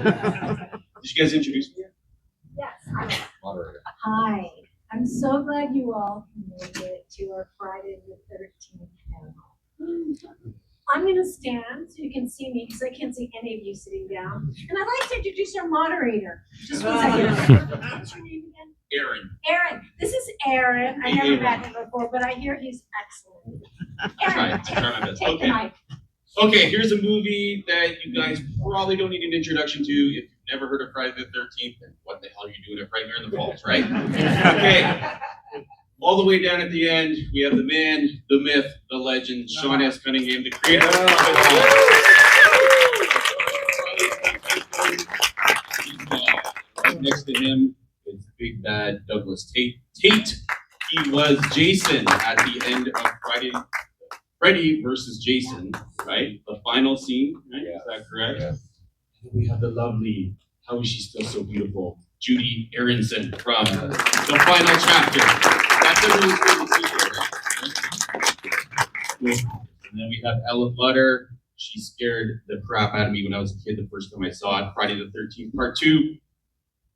Did you guys introduce me? Yes. Moderator. Hi. I'm so glad you all made it to our Friday the 13th panel. I'm going to stand so you can see me because I can't see any of you sitting down. And I'd like to introduce our moderator. Just one second. What's your name again? Aaron. Aaron. This is Aaron. I never met him before, but I hear he's excellent. Aaron, take the mic. Okay, here's a movie that you guys probably don't need an introduction to. If you've never heard of Friday the 13th, then what the hell are you doing at Frightmare in the Falls, right? Okay. All the way down at the end, we have the man, the myth, the legend, Sean S. Cunningham, the creator of Right next to him is big bad Douglas Tait. He was Jason at the end of Freddy versus Jason, right? The final scene, right? Yeah. Is that correct? Yeah. And we have the lovely, how is she still so beautiful? Judie Aronson from the final chapter. That's a really cool scene. And then we have Lutter. She scared the crap out of me when I was a kid the first time I saw it. Friday the 13th, part 2.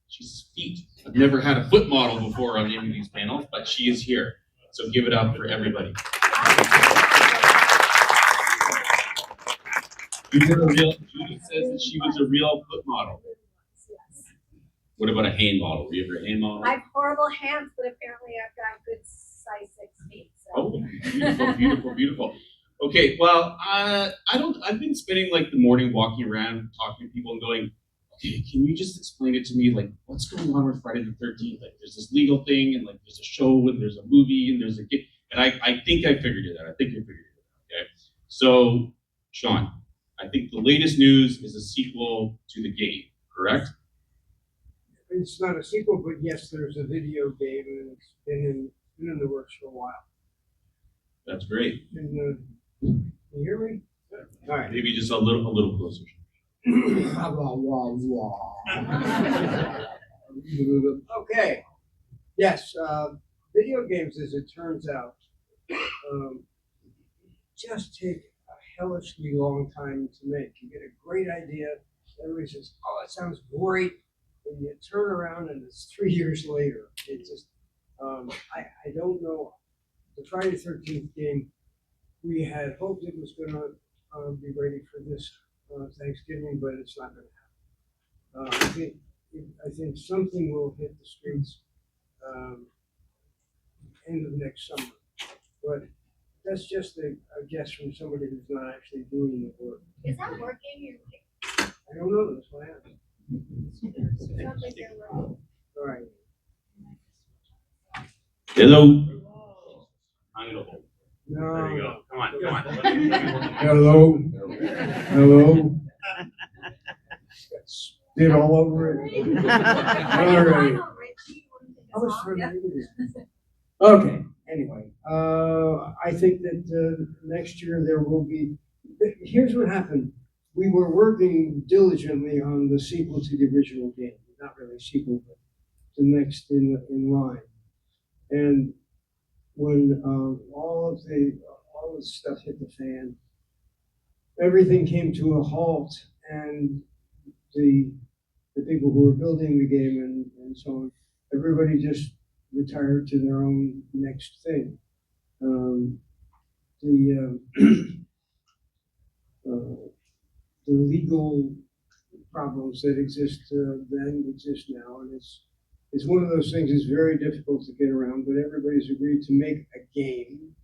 She's feet. I've never had a foot model before on any of these panels, but she is here. So give it up for everybody. Judie says that she was a real foot model. What about a hand model? Were you ever a hand model? I have horrible hands, but apparently I've got good size 6 feet. So. Oh, beautiful, beautiful, beautiful. Okay, well, I've been spending like the morning walking around, talking to people and going, okay, can you just explain it to me? Like, what's going on with Friday the 13th? Like, there's this legal thing, and like, there's a show, and there's a movie, and there's a game. And I think I figured it out. Okay? So, Sean, I think the latest news is a sequel to the game, correct? It's not a sequel, but yes, there's a video game, and it's been in the works for a while. That's great. And, can you hear me? All right. Maybe just a little closer. Okay. Yes, video games, as it turns out, just take a hellishly long time to make. You get a great idea, everybody says, oh, that sounds great, and you turn around and it's 3 years later. It just, I don't know. The Friday the 13th game, we had hoped it was going to be ready for this Thanksgiving, but it's not going to happen. I think something will hit the streets end of next summer, but that's just a guess from somebody who's not actually doing the work. Is that working? I don't know. That's why I asked. Sounds like they're working. All right. Hello. No. There you go. Come on. Hello. Hello. Spit all over it. All right. I was trying to do this. Okay. Anyway, I think that next year there will be. Here's what happened. We were working diligently on the sequel to the original game. Not really a sequel, but the next in line. And when all the stuff hit the fan, everything came to a halt, and the people who were building the game and so on, everybody just retired to their own next thing. The legal problems that exist then exist now, and it's one of those things that's very difficult to get around, but everybody's agreed to make a game,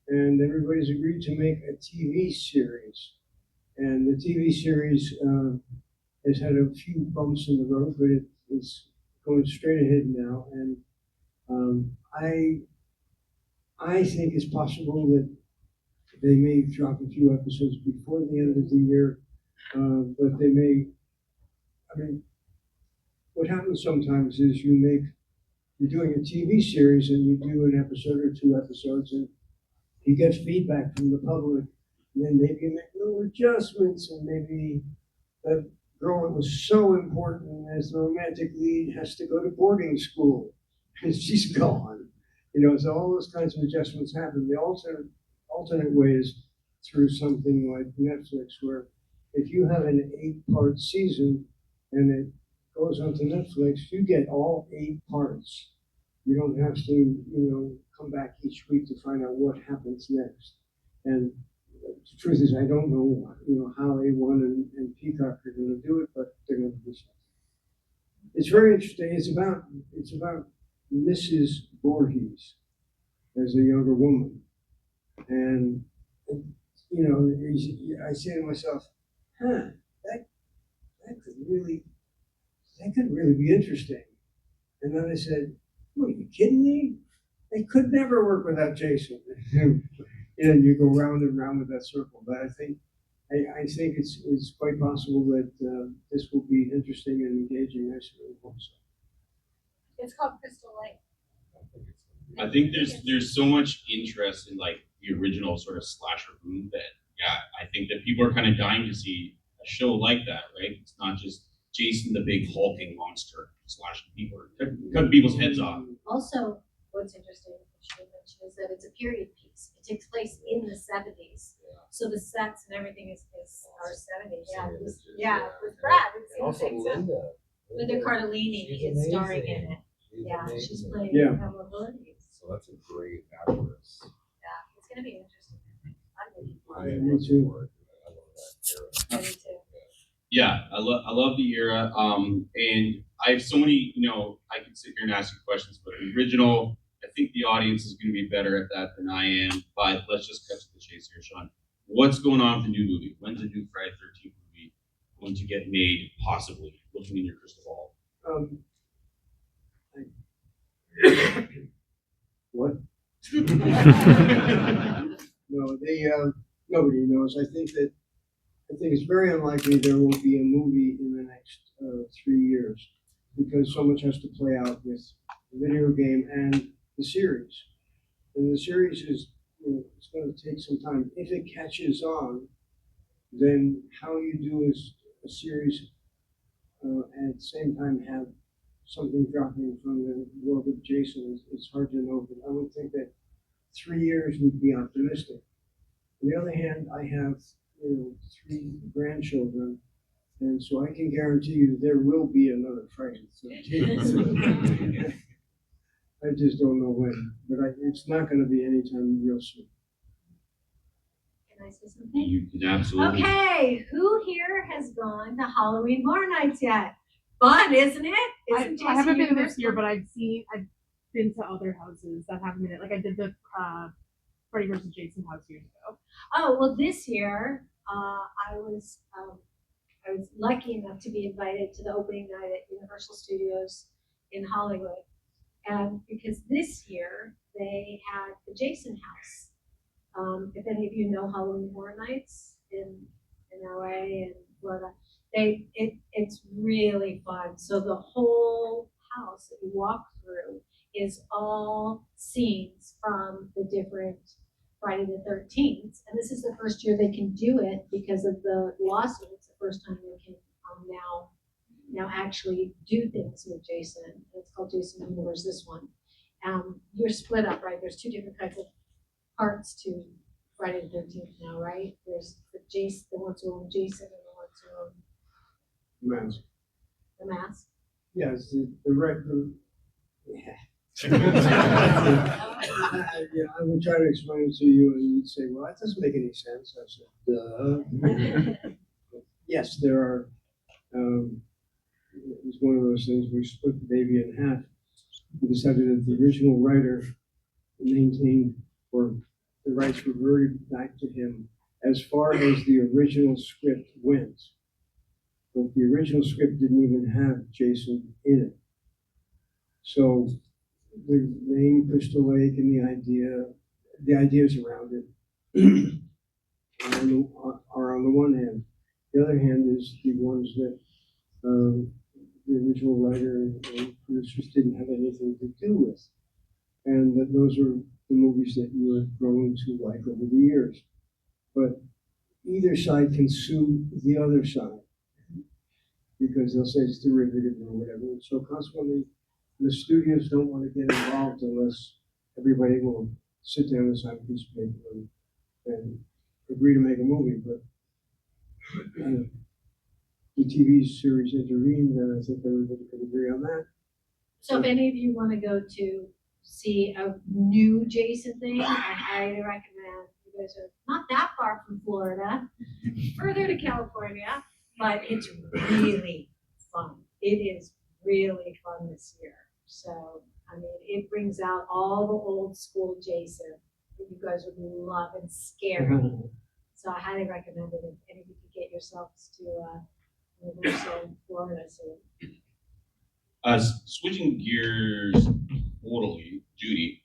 and everybody's agreed to make a TV series. And the TV series has had a few bumps in the road, but it's going straight ahead now. And I think it's possible that they may drop a few episodes before the end of the year, but they may, I mean, what happens sometimes is you're doing a TV series and you do an episode or 2 episodes and you get feedback from the public, and then maybe you make little adjustments, and maybe the girl that was so important as the romantic lead has to go to boarding school and she's gone. So all those kinds of adjustments happen. The alternate way is through something like Netflix, where if you have an 8-part season, and it goes onto Netflix, you get all 8 parts. You don't have to, come back each week to find out what happens next. And the truth is, I don't know, how A1 and Peacock are going to do it, but they're going to do something. It's very interesting. It's about Mrs. Voorhees as a younger woman, and I say to myself, that could really be interesting. And then I said, "Are you kidding me? They could never work without Jason." And you go round and round with that circle. But I think it's quite possible that this will be interesting and engaging. I certainly hope so. It's called Crystal Lake. I think there's so much interest in like the original sort of slasher boom that I think that people are kind of dying to see a show like that, right? It's not just Jason the big hulking monster slashing people, cutting people's heads off. Also, what's interesting, I should mention, is that it's a period piece. It takes place in the 70s. So the sets and everything is our 70s. Yeah, with Brad. And also Linda Cardellini she's is starring amazing. in it. She's amazing. playing Yeah. Pamela Voorhees. So that's a great actress. Yeah, it's gonna be interesting. I Me look too. forward to it. I love that era. Me too. Yeah, I love the era. And I have so many, I can sit here and ask you questions, but the original, I think the audience is going to be better at that than I am. But let's just cut to the chase here, Sean. What's going on with the new movie? When's the new Friday the 13th movie going to get made, possibly, looking in your crystal ball? What? No, nobody knows. I think it's very unlikely there will be a movie in the next 3 years because so much has to play out with the video game and the series. And the series is, it's going to take some time. If it catches on, then how you do a series and at the same time have something dropping from the world of Jason is hard to know. But I would think that 3 years would be optimistic. On the other hand, I have 3 grandchildren, and so I can guarantee you there will be another Friday the 13th. I just don't know when, but it's not going to be anytime real soon. Can I say something? You can absolutely. Okay, who here has gone to Halloween Horror Nights yet? Fun, isn't it? I haven't been this year, but I've been to other houses that haven't been it. Like I did the Freddy vs. Jason house years ago. Oh, well, this year, I was lucky enough to be invited to the opening night at Universal Studios in Hollywood. And because this year they had the Jason house. If any of you know Halloween Horror Nights in LA and Florida, it's really fun. So the whole house that you walk through is all scenes from the different Friday the 13th. And this is the first year they can do it because of the lawsuit. It's the first time they can now actually do things with Jason. It's called Jason Universe, this one. You're split up, right? There's 2 different kinds of parts to Friday the 13th now, right? There's the ones who own Jason and the ones who own Mask. the mask. Yes, the record. Yeah. I would try to explain it to you, and you'd say, "Well, that doesn't make any sense." I said, "Duh." Yes, there are. It was one of those things where we split the baby in half. We decided that the original writer maintained, or the rights reverted back to him as far as the original script went. But the original script didn't even have Jason in it. So the name Crystal Lake and the ideas around it are on the one hand. The other hand is the ones that the original writer and producers didn't have anything to do with. And that those are the movies that you have grown to like over the years. But either side can sue the other side because they'll say it's derivative or whatever. And so consequently, the studios don't want to get involved unless everybody will sit down and sign a piece of paper and agree to make a movie. But the TV series intervened, and I think everybody could agree on that. So if any of you want to go to see a new Jason thing, I highly recommend. You guys are not that far from Florida, further to California, but it's really fun. It is really fun this year. So, I mean, it brings out all the old school Jason that you guys would love and scary. So I highly recommend it if any of you could get yourselves to Universal Florida soon. Switching gears totally, Judy.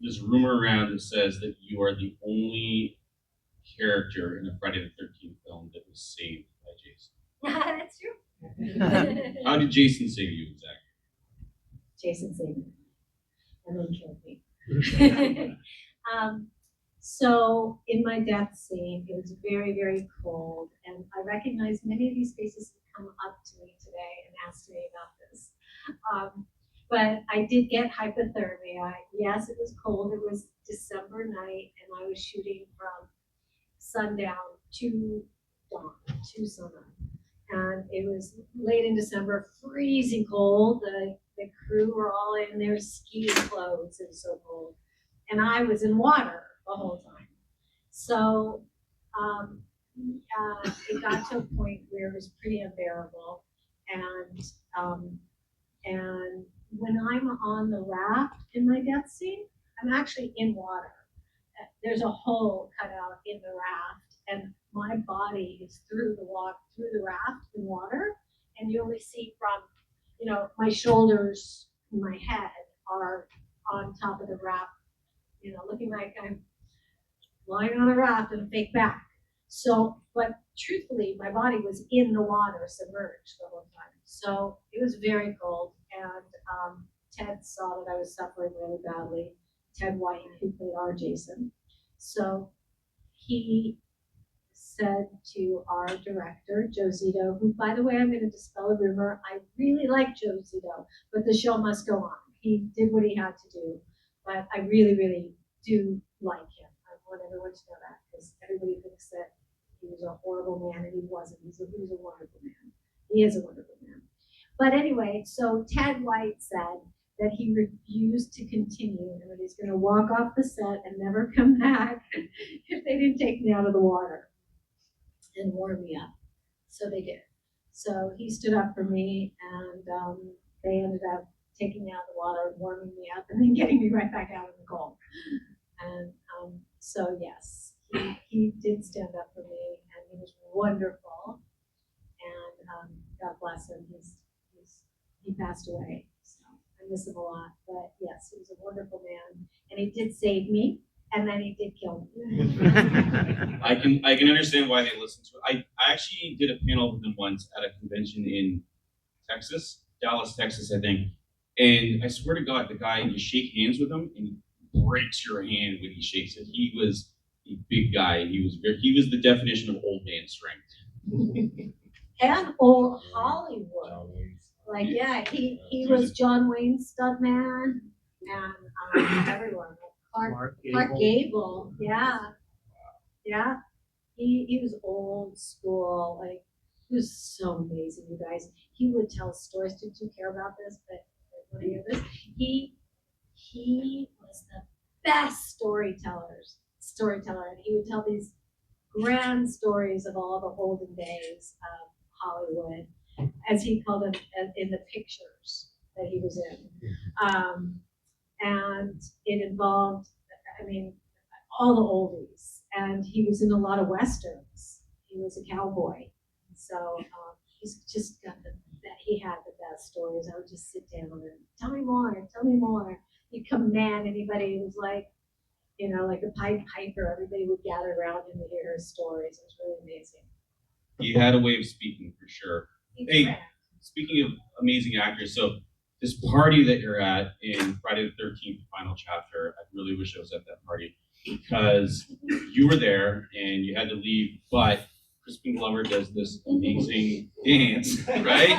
There's a rumor around that says that you are the only character in a Friday the 13th film that was saved by Jason. That's true. How did Jason save you exactly? Jason saved me and then killed me. So in my death scene, it was very, very cold, and I recognized many of these faces have come up to me today and asked me about this. But I did get hypothermia. Yes, it was cold. It was December night, and I was shooting from sundown to dawn, to sunup. And it was late in December, freezing cold. The crew were all in their ski clothes. It was so cold. And I was in water the whole time. So it got to a point where it was pretty unbearable. And when I'm on the raft in my death scene, I'm actually in water. There's a hole cut out in the raft, and my body is through the raft in water, and you only see from, my shoulders and my head are on top of the raft, looking like I'm lying on a raft in a fake back. So, but truthfully, my body was in the water, submerged the whole time. So it was very cold, and Ted saw that I was suffering really badly. Ted White, who played our Jason. So he said to our director, Joe Zito, who, by the way, I'm going to dispel a rumor. I really like Joe Zito, but the show must go on. He did what he had to do, but I really, really do like him. I want everyone to know that, because everybody thinks that he was a horrible man, and he wasn't. He was a wonderful man. He is a wonderful man. But anyway, so Ted White said that he refused to continue, and that he's going to walk off the set and never come back if they didn't take me out of the water and warm me up. So they did. So he stood up for me, and they ended up taking me out of the water, warming me up, and then getting me right back out in the cold. And so yes, he did stand up for me, and he was wonderful. And God bless him. He passed away. So I miss him a lot. But yes, he was a wonderful man, and he did save me, and then he did kill me. I can understand why they listen to it. I actually did a panel with them once at a convention in Texas, Dallas, Texas, I think. And I swear to God, the guy, you shake hands with him, and he breaks your hand when he shakes it. He was a big guy. He was the definition of old man strength. And old Hollywood. Like, yeah, he was John Wayne's stuntman, and everyone. Clark Gable, yeah. He was old school. Like, he was so amazing, you guys. He would tell stories. Did you care about this? But want to hear this? He was the best storyteller, and he would tell these grand stories of all the olden days of Hollywood, as he called them, in the pictures that he was in. And it involved, all the oldies. And he was in a lot of Westerns. He was a cowboy. So he's just got he had the best stories. I would just sit down and tell me more. He'd command anybody. It was like, like a Pied Piper. Everybody would gather around him to hear his stories. It was really amazing. He had a way of speaking, for sure. Hey, Correct. speaking of amazing actors, so this party that you're at in Friday the 13th, final chapter, I really wish I was at that party, because you were there and you had to leave, but Crispin Glover does this amazing dance, right?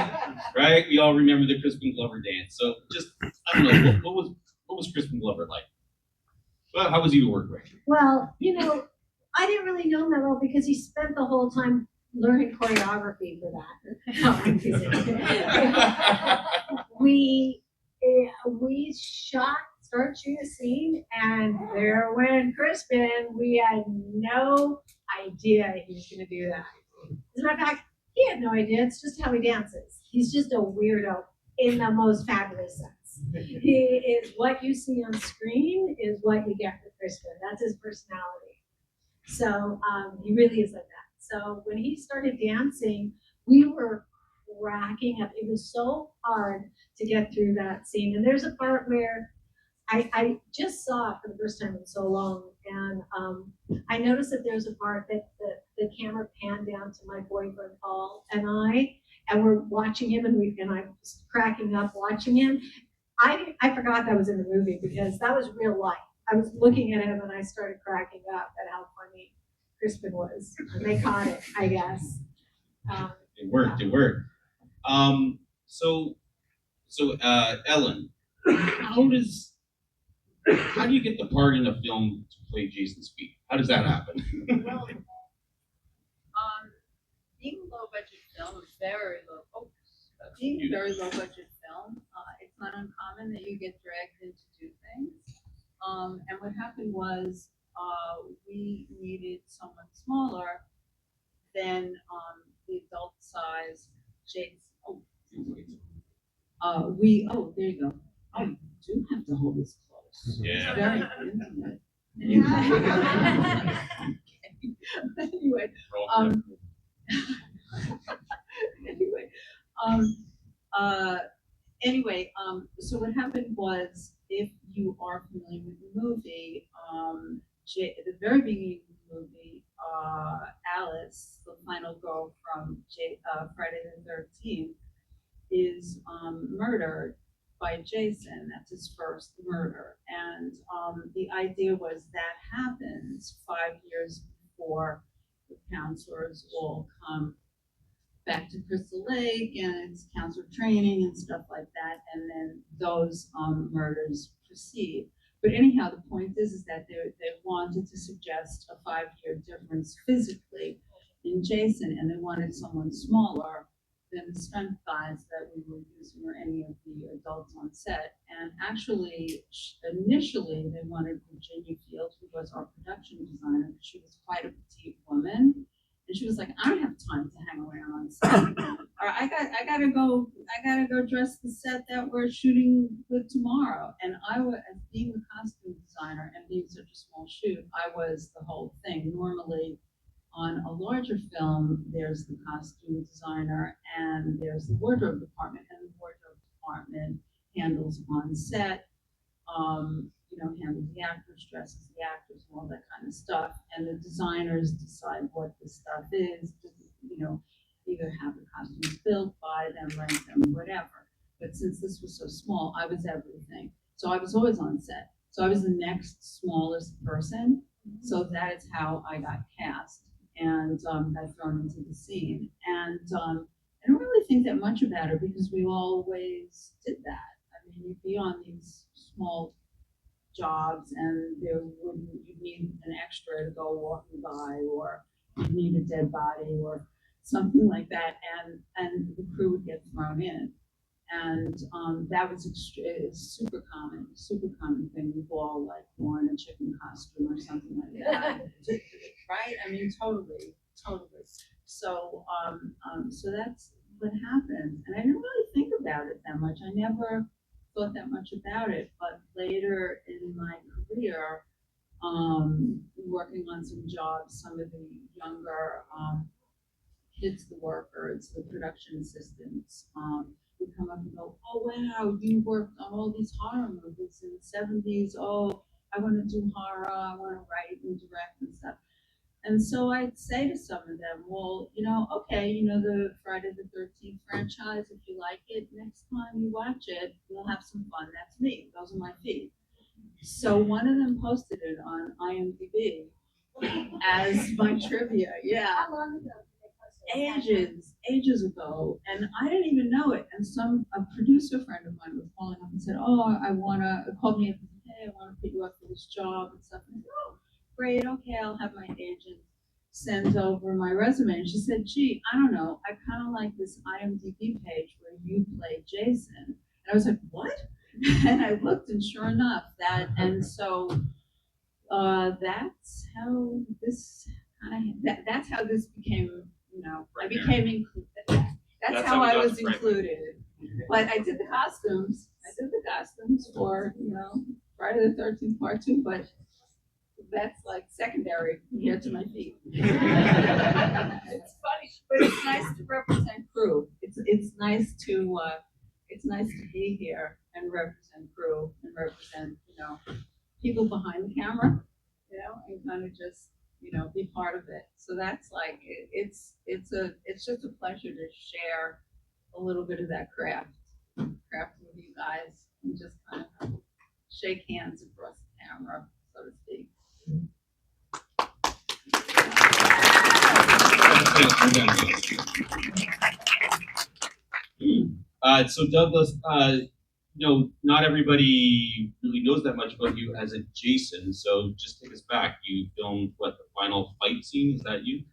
Right? We all remember the Crispin Glover dance. So just, I don't know, what was Crispin Glover like? Well, how was he to work with? Well, I didn't really know him that well, because he spent the whole time learning choreography for that. No, I'm teasing. We started shooting a scene, and there went Crispin. We had no idea he was going to do that. As a matter of fact, he had no idea. It's just how he dances. He's just a weirdo in the most fabulous sense. He is what you see on screen is what you get with Crispin. That's his personality. So he really is like that. So when he started dancing, we were cracking up. It was so hard to get through that scene. And there's a part where I just saw it for the first time in so long, and I noticed that there's a part that the camera panned down to my boyfriend Paul and we're watching him, and I'm just cracking up watching him. I forgot that was in the movie because that was real life. I was looking at him and I started cracking up at how funny Crispin was. And they caught it, I guess. It worked. It worked. So Ellen, how do you get the part in a film to play Jason Speed? How does that happen? Well, being a low budget film, being a very low budget film, it's not uncommon that you get dragged in to do things. And what happened was, we needed someone smaller than the adult size Jason. There you go. Oh, you do have to hold this close. Yeah. It's very intimate. Anyway, so what happened was, if you are familiar with the movie, at the very beginning of the movie, Alice, the final girl from Friday the 13th, is murdered by Jason. That's his first murder. And the idea was that happens 5 years before the counselors all come back to Crystal Lake, and it's counselor training and stuff like that, and then those murders proceed. But anyhow, the point is that they wanted to suggest a 5-year difference physically in Jason, and they wanted someone smaller than the stunt guys that we were using or any of the adults on set. And actually, initially, they wanted Virginia Fields, who was our production designer, because she was quite a petite woman. And she was like, I don't have time to hang around on set. Or I gotta go dress the set that we're shooting with tomorrow. And I was, as being the costume designer and being such a small shoot, I was the whole thing. Normally, on a larger film, there's the costume designer and there's the wardrobe department, and the wardrobe department handles on set, handles the actors, dresses the actors, and all that kind of stuff. And the designers decide what the stuff is, either have the costumes built, buy them, rent them, whatever. But since this was so small, I was everything. So I was always on set. So I was the next smallest person. So that is how I got cast and got thrown into the scene. And I don't really think that much about it because we always did that. I mean, you'd be on these small jobs and you'd need an extra to go walking by, or you'd need a dead body or something like that, and the crew would get thrown in. And that was it's super common thing. We've all like worn a chicken costume or something like that, right? I mean, totally. So, so that's what happened, and I didn't really think about it that much. I never thought that much about it, but later in my career, working on some jobs, some of the younger kids, the workers, the production assistants, would come up and go, oh wow, you worked on all these horror movies in the 70s. Oh, I want to do horror, I want to write and direct and stuff. And so I'd say to some of them, well, okay, the Friday the 13th franchise, if you like it, next time you watch it, we'll have some fun. That's me. Those are my feet. So one of them posted it on IMDb as my trivia. Yeah. How long ago did they post it? Ages ago, and I didn't even know it. And a producer friend of mine was calling up and said, "Oh, called me up and said, hey, I want to put you up for this job and stuff." And I said, "Oh, great, okay, I'll have my agent send over my resume, and she said, "Gee, I don't know, I kind of like this IMDb page where you play Jason." And I was like, "What?" And I looked, and sure enough, and so that's how this that's how this became. I became included. That's how I was included. But I did the costumes. For Friday the 13th Part 2, but that's like secondary compared to my feet. It's funny, but it's nice to represent crew. It's nice to be here and represent crew and represent people behind the camera, and kind of just be part of it. So that's like it's just a pleasure to share a little bit of that craft with you guys and just kind of shake hands across the camera, so to speak. So Douglas, not everybody really knows that much about you as a Jason. So just take us back. You filmed what, the final fight scene? Is that you?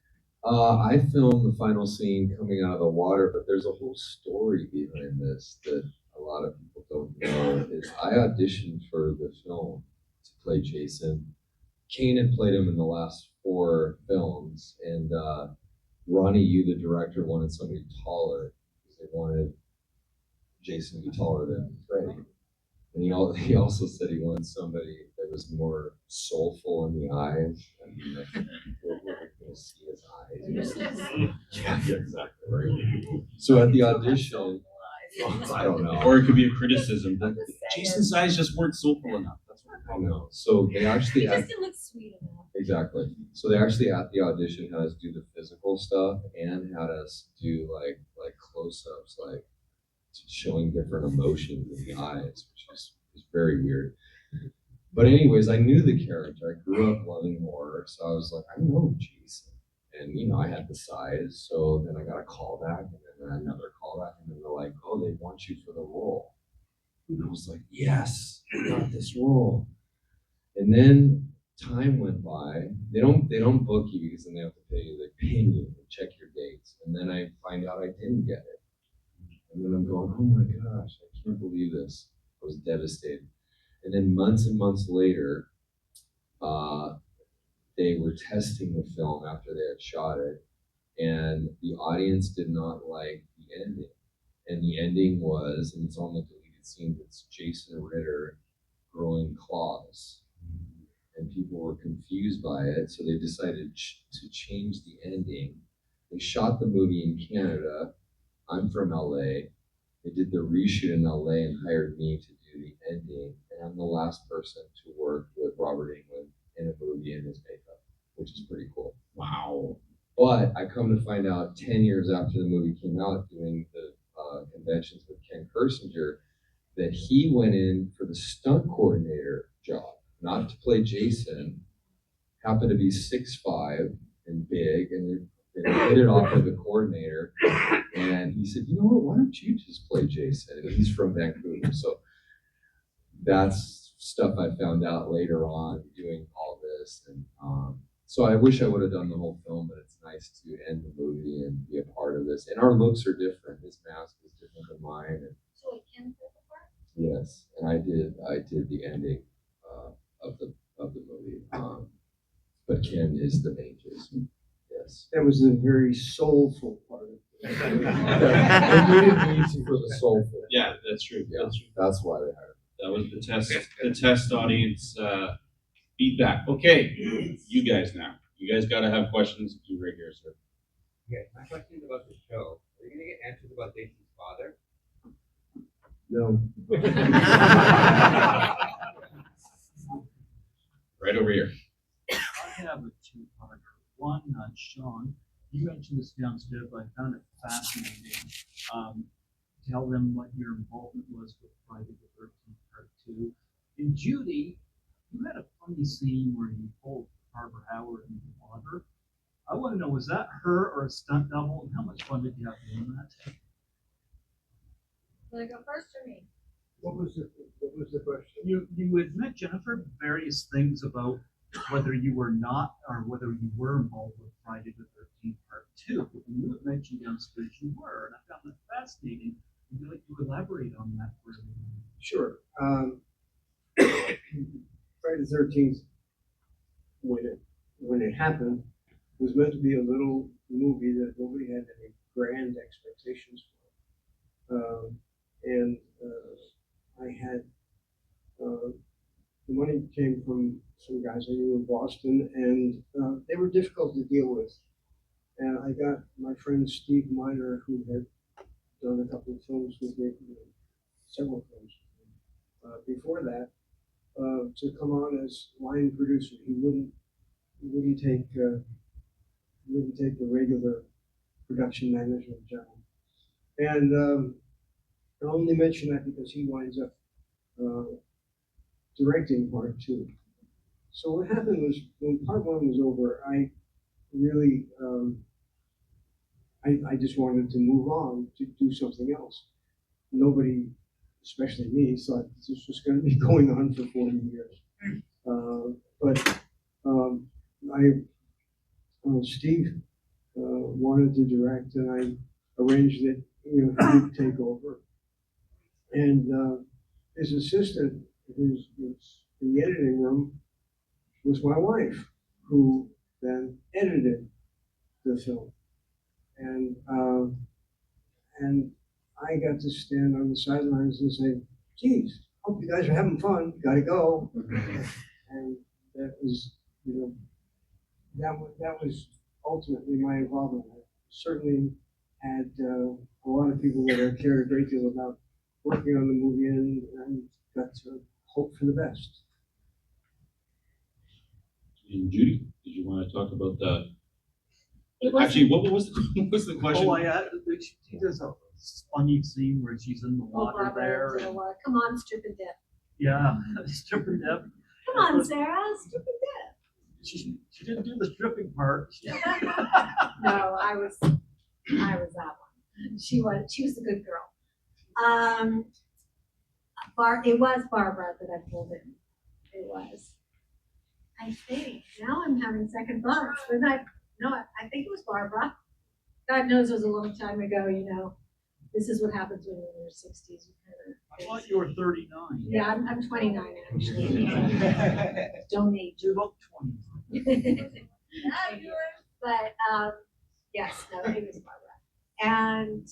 I filmed the final scene coming out of the water, but there's a whole story behind this that a lot of people don't know. Is I auditioned for the film to play Jason. Kane had played him in the last 4 films, and Ronnie Yu, the director, wanted somebody taller because they wanted Jason to be taller than Freddy. And he also said he wanted somebody that was more soulful in the eyes. I mean, like, we're going to see his eyes. Yeah, exactly. Right. So at the audition, I don't know. Or it could be a criticism that Jason's eyes just weren't soulful enough. That's what I don't know. So they actually He just didn't look sweet enough. exactly. So they actually at the audition had us do the physical stuff and had us do like close-ups, like showing different emotions in the eyes, which is very weird. But anyways, I knew the character. I grew up loving horror, so I was like, I know Jason, and I had the size. So then I got a call back, and then another call back, and then they're like, oh, they want you for the role. And I was like, yes, I got this role. And then time went by. They don't book you because then they have to pay you. They pin you and check your dates. And then I find out I didn't get it. And then I'm going, oh my gosh, I can't believe this. I was devastated. And then months and months later, they were testing the film after they had shot it, and the audience did not like the ending. And the ending was, and it's on the deleted scenes, it's Jason Ritter growing claws. And people were confused by it, so they decided to change the ending. They shot the movie in Canada. I'm from LA. They did the reshoot in LA and hired me to do the ending. And I'm the last person to work with Robert Englund in a movie in his makeup, which is pretty cool. Wow. But I come to find out 10 years after the movie came out, doing the conventions with Ken Kersinger, that he went in for the stunt coordinator job, not to play Jason. Happened to be 6'5" and big, and they hit it off with the coordinator. And he said, you know what, why don't you just play Jason? And he's from Vancouver. So that's stuff I found out later on doing all this. And so I wish I would have done the whole film, but it's nice to end the movie and be a part of this. And our looks are different. His mask is different than mine. And So it can fit the part? yes, and I did the ending of the movie. But Ken is the main Jason. Yes. That was a very soulful part of it. They needed me for the soulful. Yeah, that's true. Yeah, That's true. that's why they hired me. That was the test audience feedback. Okay, you guys now. You guys got to have questions. You right here, sir. Okay, my question is about the show. Are you gonna get answers about Jason's father? No. Right over here. I have a two-parter. One, Sean, you mentioned this downstairs, but I found it fascinating. Tell them what your involvement was with Friday the 13th Part 2. And Judie, you had a funny scene where you pulled Barbara Howard in the water. I want to know, was that her or a stunt double, and how much fun did you have doing that? Want to go first or me? What was the question? You had met Jennifer various things about whether you were not, or whether you were involved with Friday the 13th Part 2. But when you had mentioned downstairs you were, and I found that fascinating. Would you like to elaborate on that for everyone? Sure. Friday the 13th, when it happened, was meant to be a little movie that nobody had any grand expectations for. I had the money came from some guys I knew in Boston, and they were difficult to deal with. And I got my friend Steve Miner, who had done a couple of films with me, several films before that, to come on as line producer. He wouldn't take the regular production management job. And I only mention that because he winds up directing part 2. So what happened was when part 1 was over, I really I just wanted to move on to do something else. Nobody, especially me, thought this was going to be going on for 40 years. But Steve wanted to direct, and I arranged that he would take over. And his assistant, who was in the editing room, was my wife, who then edited the film. And I got to stand on the sidelines and say, geez, hope you guys are having fun, gotta go. And that was, that was ultimately my involvement. I certainly had a lot of people that I cared a great deal about working on the movie, and got to hope for the best. And Judie, did you want to talk about the? It was- Actually, what was the question? Oh, she does a funny scene where she's in the water Barbara, there. into the water. Come on, strip and dip. Yeah, stripping dip. Come on, Sarah, strip and dip. She didn't do the stripping part. No, I was that one. She was the good girl. It was Barbara that I pulled in. It was. I think now I'm having second thoughts, but I think it was Barbara. God knows it was a long time ago. This is what happens when you're in your 60s. I thought you were 39. Yeah, I'm 29 actually. Don't age. You look 20. But yes, no, it was Barbara. And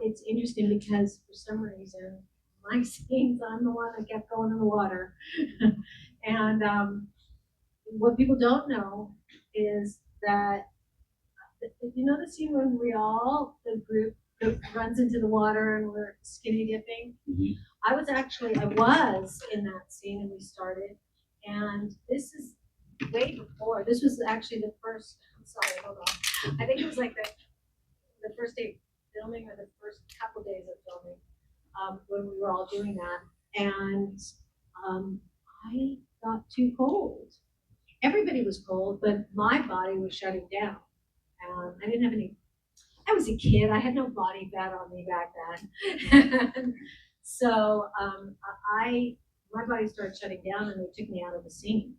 it's interesting because for some reason my scenes, I'm the one that kept going in the water. And what people don't know is that the scene when the group runs into the water and we're skinny dipping. Mhm. I was in that scene, and we started, and this is way before. This was actually the first. I'm sorry, hold on. I think it was like the first day of filming, or the first couple days of filming, when we were all doing that, and I got too cold. Everybody was cold, but my body was shutting down. I didn't have any. I was a kid. I had no body fat on me back then. So my body started shutting down, and they took me out of the scene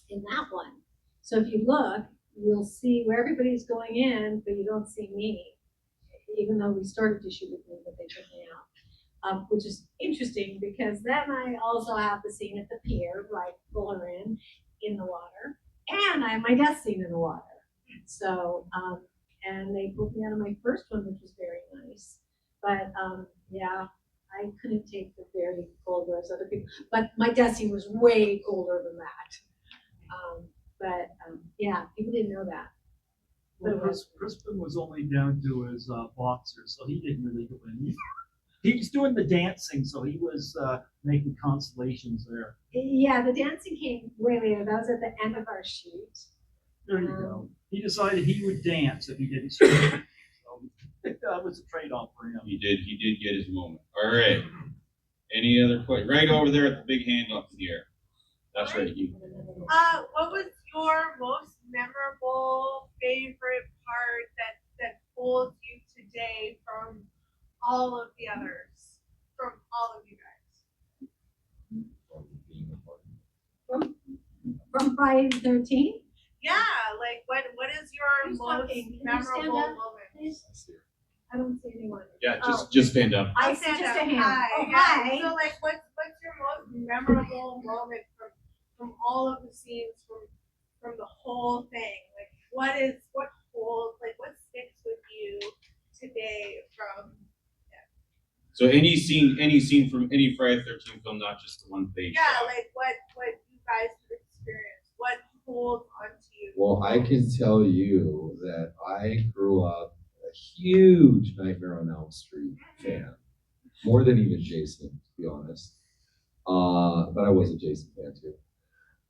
in that one. So if you look, you'll see where everybody's going in, but you don't see me, even though we started to shoot with me, but they took me out. Which is interesting because then I also have the scene at the pier, where I pull her in the water, and I have my death scene in the water. So, and they pulled me out of my first one, which was very nice. But yeah, I couldn't take the very cold as other people. But my death scene was way colder than that. Yeah, people didn't know that. Well, Crispin was only down to his boxers, so he didn't really go in. He was doing the dancing, so he was making constellations there. Yeah, the dancing came way later. That was at the end of our shoot. There you go. He decided he would dance if he didn't swim. So that was a trade-off for him. He did get his moment. All right. Any other questions? Right over there at the big hand up in the air. That's right. You. What was your most memorable favorite part that pulled you today from all of the others, from all of you guys? Friday the 13th? Yeah, like what is your Who's most talking? Can you stand memorable up, moment? please? I don't see anyone. Yeah, Oh. just stand up. I I'll see stand just up. a hand. Hi. Oh, Yeah, hi. so like what's your most memorable moment from all of the scenes from the whole thing? Like what holds, like what sticks with you today from So any scene from any Friday the 13th film, not just the one page. like what you guys have experienced, what holds onto you? Well, I can tell you that I grew up a huge Nightmare on Elm Street fan, more than even Jason, to be honest. But I was a Jason fan too.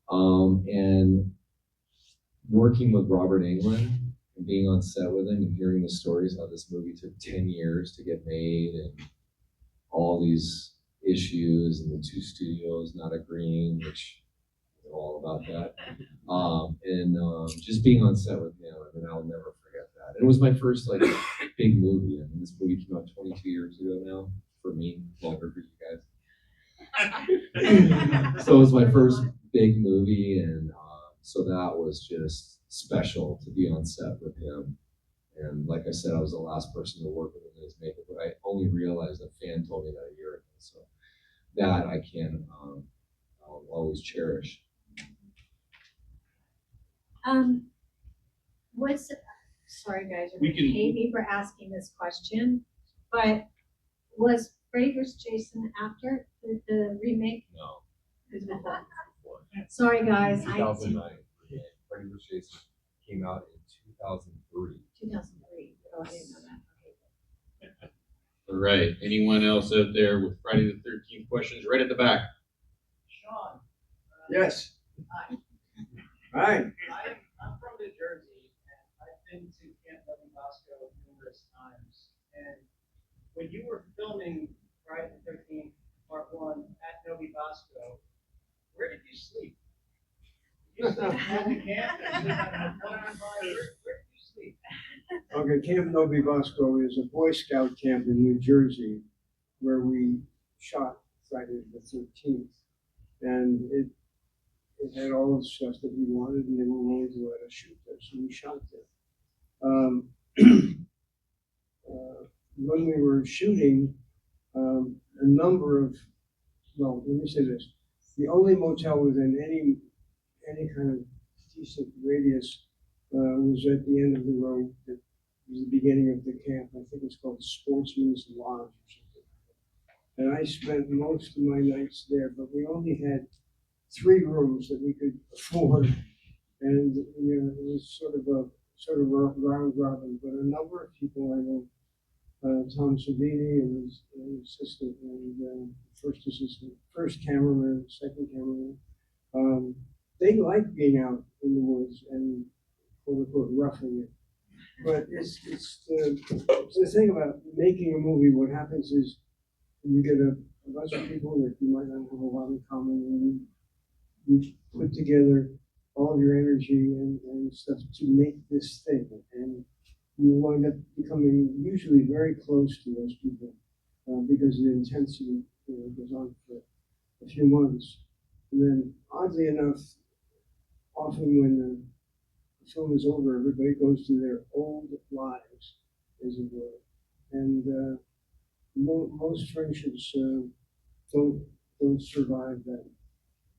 And working with Robert Englund and being on set with him and hearing the stories how this movie took 10 years to get made and all these issues and the two studios not agreeing, which is all about that. Just being on set with him, I mean, I'll never forget that. And it was my first like big movie. I mean, this movie came out 22 years ago now for me, longer for you guys. So it was my first big movie, and so that was just special to be on set with him. And like I said, I was the last person to work with him in his makeup, but I only realized a fan told me that a year ago. So that I can I'll always cherish. Sorry guys, you're We gonna can- hate me for asking this question, but was Freddy vs. Jason after the remake? No. It was before. Sorry guys, 2009. Freddy vs. Jason came out in 2003. 2003. Oh, I didn't know that. Okay. All right. Anyone else out there with Friday the 13th questions? Right at the back. Sean. Yes. Hi. I'm from New Jersey, and I've been to Camp Loving Bosco numerous times. And when you were filming Friday the 13th, Part 1 at Novi Bosco, where did you sleep? Did you sleep at the camp? Did you sleep at a hotel nearby? Where did you sleep? Okay, Camp Novi Bosco is a Boy Scout camp in New Jersey where we shot Friday the 13th. And it had all the stuff that we wanted, and they were willing to let us shoot there, so we shot there. When we were shooting, a number of, well, let me say this, the only motel within any kind of decent radius was at the end of the road that was the beginning of the camp. I think it's called Sportsman's Lodge or something. And I spent most of my nights there, but we only had 3 rooms that we could afford, and you know, it was sort of a round robin. But a number of people I know, Tom Savini and his assistant, and first assistant, first cameraman, second cameraman, they like being out in the woods and quote unquote roughing it. But it's the thing about making a movie. What happens is you get a bunch of people that you might not have a lot in common, and you put together all of your energy and stuff to make this thing, and you wind up becoming usually very close to those people because the intensity goes on for a few months. And then, oddly enough, often when the film is over, everybody goes to their old lives, as it were. And most friendships don't survive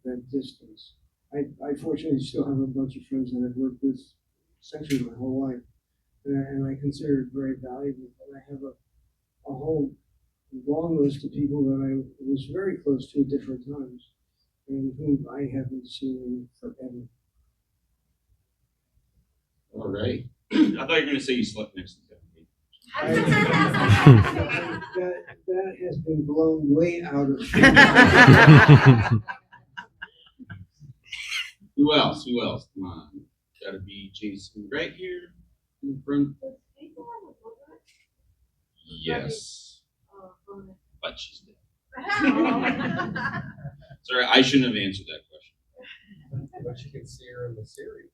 that distance. I fortunately still have a bunch of friends that I've worked with essentially my whole life, and I consider it very valuable. But I have a whole long list of people that I was very close to at different times, and whom I haven't seen in forever. All right. I thought you were going to say you slept next to Kevin. That has been blown way out of. Who else? Come on. Gotta be Jason right here in front. Yes. But she's dead. Sorry, I shouldn't have answered that question. But you can see her in the series.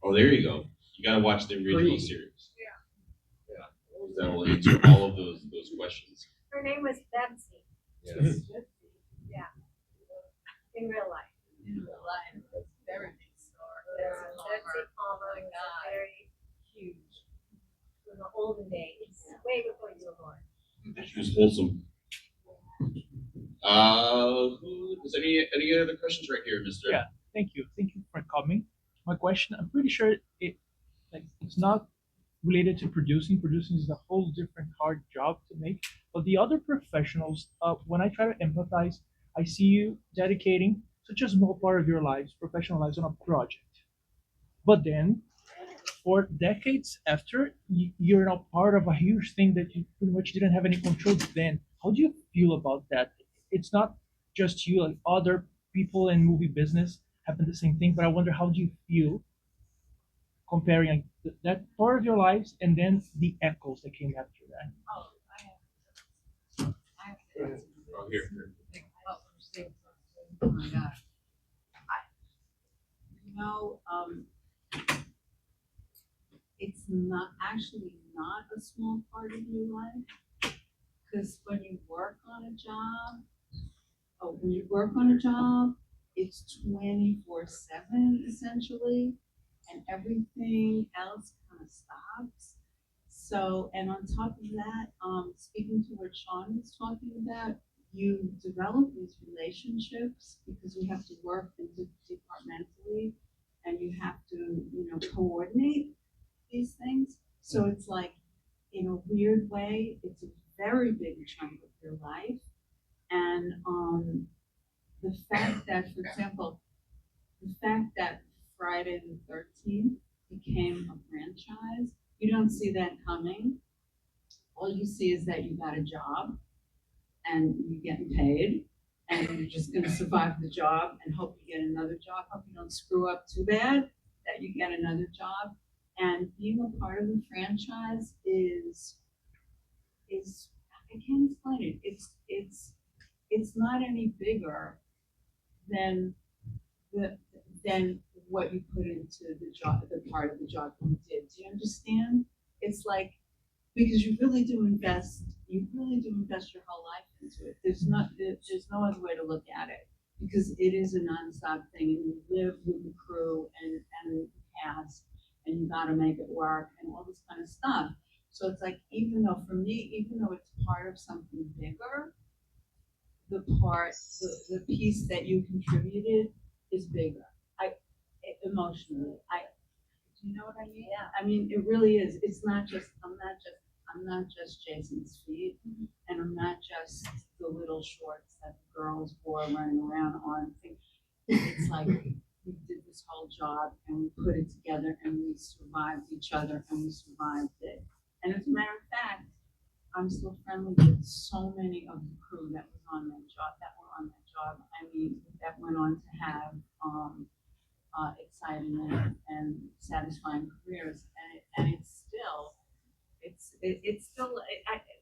Oh, there you go. You gotta watch the original series. Yeah. That will answer all of those questions. Her name was Betsy. Yes. Yeah. In real life. In real life. very big star. Betsy Palmer was a very huge, in the olden days, way before you were born. She was wholesome. Who is any other questions right here, Mister? Yeah. Thank you. Thank you for coming. My question, I'm pretty sure it's not related to producing. Producing is a whole different hard job to make. But the other professionals, when I try to empathize, I see you dedicating such a small part of your lives, professional lives, on a project. But then, for decades after, you're now part of a huge thing that you pretty much didn't have any control then. How do you feel about that? It's not just you, like other people in movie business happen the same thing, but I wonder how do you feel comparing like, that part of your lives and then the echoes that came after that? Oh, I have to answer. Oh, here. Oh my God. You know, it's not actually not a small part of your life, because when you work on a job, it's 24/7 essentially, and everything else kind of stops. So, and on top of that, speaking to what Sean was talking about, you develop these relationships because you have to work departmentally, and you have to, coordinate these things. So it's like, in a weird way, it's a very big chunk of your life. And the fact that, for example, the fact that Friday the 13th became a franchise, you don't see that coming. All you see is that you got a job and you're getting paid, and you're just going to survive the job and hope you get another job. Hope you don't screw up too bad, that you get another job. And being a part of the franchise is I can't explain it. It's not any bigger than than what you put into the job, the part of the job you did. Do you understand? It's like, because you really do invest your whole life into it. There's no other way to look at it, because it is a nonstop thing, and you live with the crew and the cast, and you gotta make it work and all this kind of stuff. So it's like, even though it's part of something bigger, the piece that you contributed is bigger. Emotionally, do you know what I mean? Yeah. I mean, it really is. It's not just, I'm not just Jason's feet, and I'm not just the little shorts that the girls wore running around on. It's like, we did this whole job and we put it together and we survived each other and we survived it. And as a matter of fact, I'm still friendly with so many of the crew that were on that job. I mean, that went on to have exciting and satisfying careers, and it's still,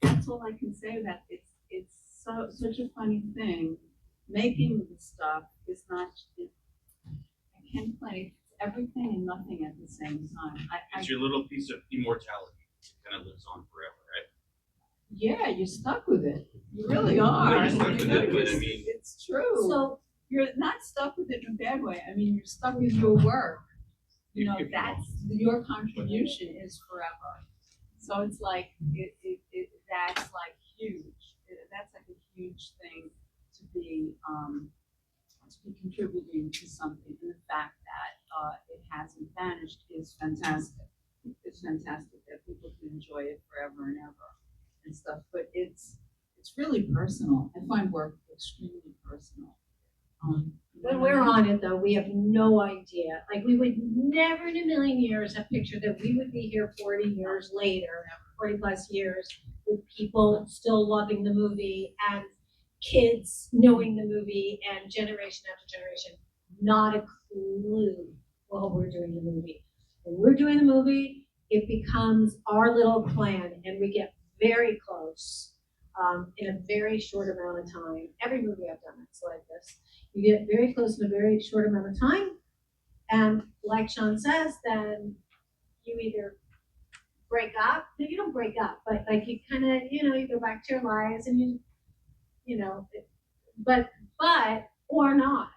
that's all I can say about it. It's such a funny thing. Making the stuff is not. I can't play. It's everything and nothing at the same time. It's your little piece of immortality. It kind of lives on forever, right? Yeah, you're stuck with it. You really are. You're stuck with it, but I mean, It's true. So, You're not stuck with it in a bad way. I mean, you're stuck with your work. You know, that's your contribution is forever. So it's like that's like huge. That's like a huge thing to be contributing to something. And the fact that it hasn't vanished is fantastic. It's fantastic that people can enjoy it forever and ever and stuff. But it's really personal. I find work extremely personal. when we're on it though, we have no idea. Like, we would never in a million years have pictured that we would be here 40 years later, 40 plus years, with people still loving the movie and kids knowing the movie and generation after generation, not a clue while we're doing the movie. When we're doing the movie, it becomes our little clan, and we get very close in a very short amount of time. Every movie I've done is like this. You get very close in a very short amount of time, and like Sean says, then you either break up. No, you don't break up, but like you kind of, you go back to your lives, and but or not.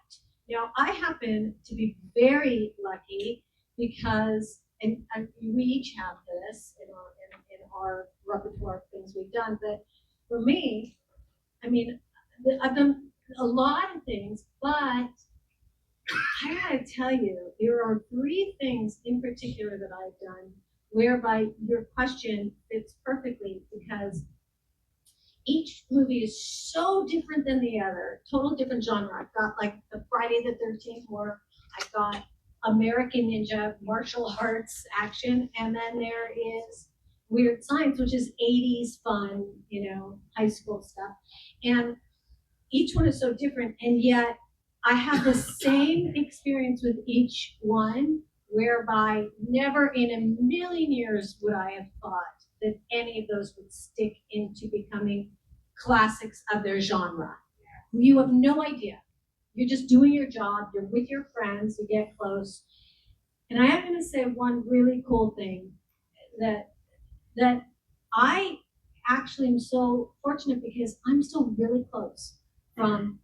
Now, I happen to be very lucky because, and we each have this in our repertoire of things we've done, but for me, I mean, I've done a lot of things, but I gotta tell you, there are 3 things in particular that I've done whereby your question fits perfectly because each movie is so different than the other, total different genre. I've got like the Friday the 13th horror, I've got American Ninja martial arts action, and then there is Weird Science, which is 80s fun, high school stuff. And each one is so different, and yet I have the same experience with each one, whereby never in a million years would I have thought that any of those would stick into becoming classics of their genre. You have no idea. You're just doing your job, you're with your friends, you get close. And I am going to say one really cool thing that I actually am so fortunate because I'm still really close from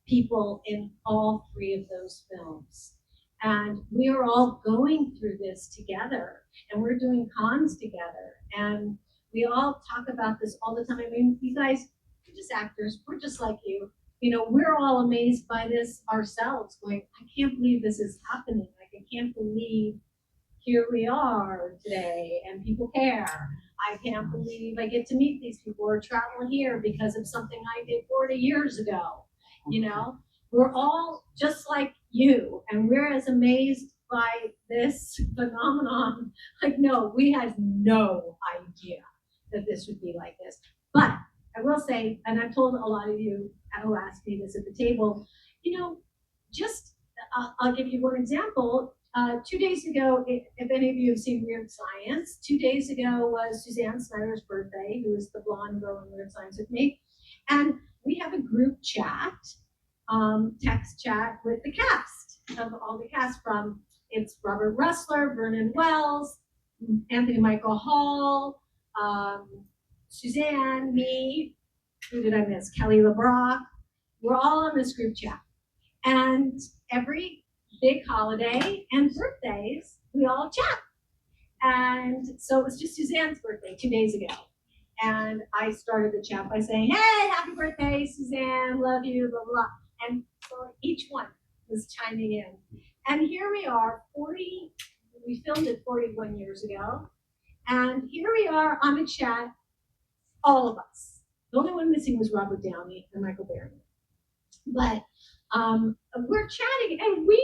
people in all 3 of those films. And we are all going through this together, and we're doing cons together, and we all talk about this all the time. I mean, you guys, you're just actors, we're just like you. We're all amazed by this ourselves, going, I can't believe this is happening. Like, I can't believe here we are today, and people care. I can't believe I get to meet these people or travel here because of something I did 40 years ago. We're all just like you, and we're as amazed by this phenomenon. Like, no, we had no idea that this would be like this. But I will say, and I've told a lot of you who asked me this at the table, I'll give you one example. 2 days ago, if any of you have seen Weird Science, 2 days ago was Suzanne Snyder's birthday, who is the blonde girl in Weird Science with me. And we have a group chat, text chat with the cast, of all the cast from, it's Robert Russler, Vernon Wells, Anthony Michael Hall, Suzanne, me, who did I miss? Kelly LeBrock. We're all on this group chat. And every big holiday and birthdays, we all chat. And so it was just Suzanne's birthday 2 days ago. And I started the chat by saying, hey, happy birthday, Suzanne, love you, blah, blah. And so each one was chiming in. And here we are, we filmed it 41 years ago. And here we are on the chat, all of us. The only one missing was Robert Downey and Michael Berry. But we're chatting, and we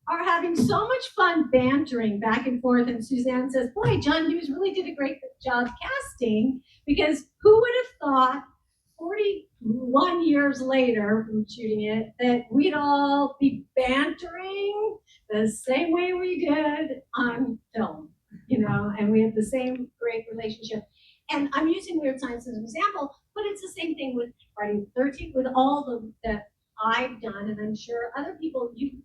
are having so much fun bantering back and forth. And Suzanne says, boy, John Hughes really did a great job casting, because who would have thought 41 years later from shooting it that we'd all be bantering the same way we did on film, and we have the same great relationship. And I'm using Weird Science as an example, but it's the same thing with Friday the 13th, with all that I've done, and I'm sure other people, you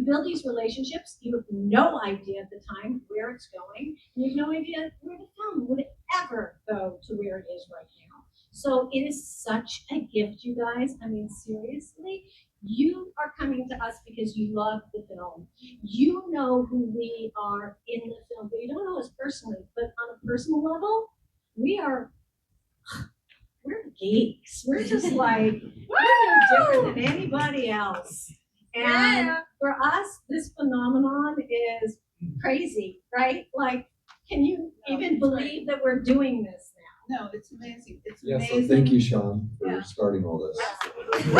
build these relationships, you have no idea at the time where it's going, and you have no idea where the film would ever go to where it is right now. So it is such a gift, you guys. I mean, seriously, you are coming to us because you love the film. You know who we are in the film, but you don't know us personally. But on a personal level, we're geeks. We're just like, we're no different than anybody else. And for us, this phenomenon is crazy, right? Like, can you even believe that we're doing this now? No, it's amazing. It's Yeah, amazing. so thank you, Sean, for starting all this. Absolutely.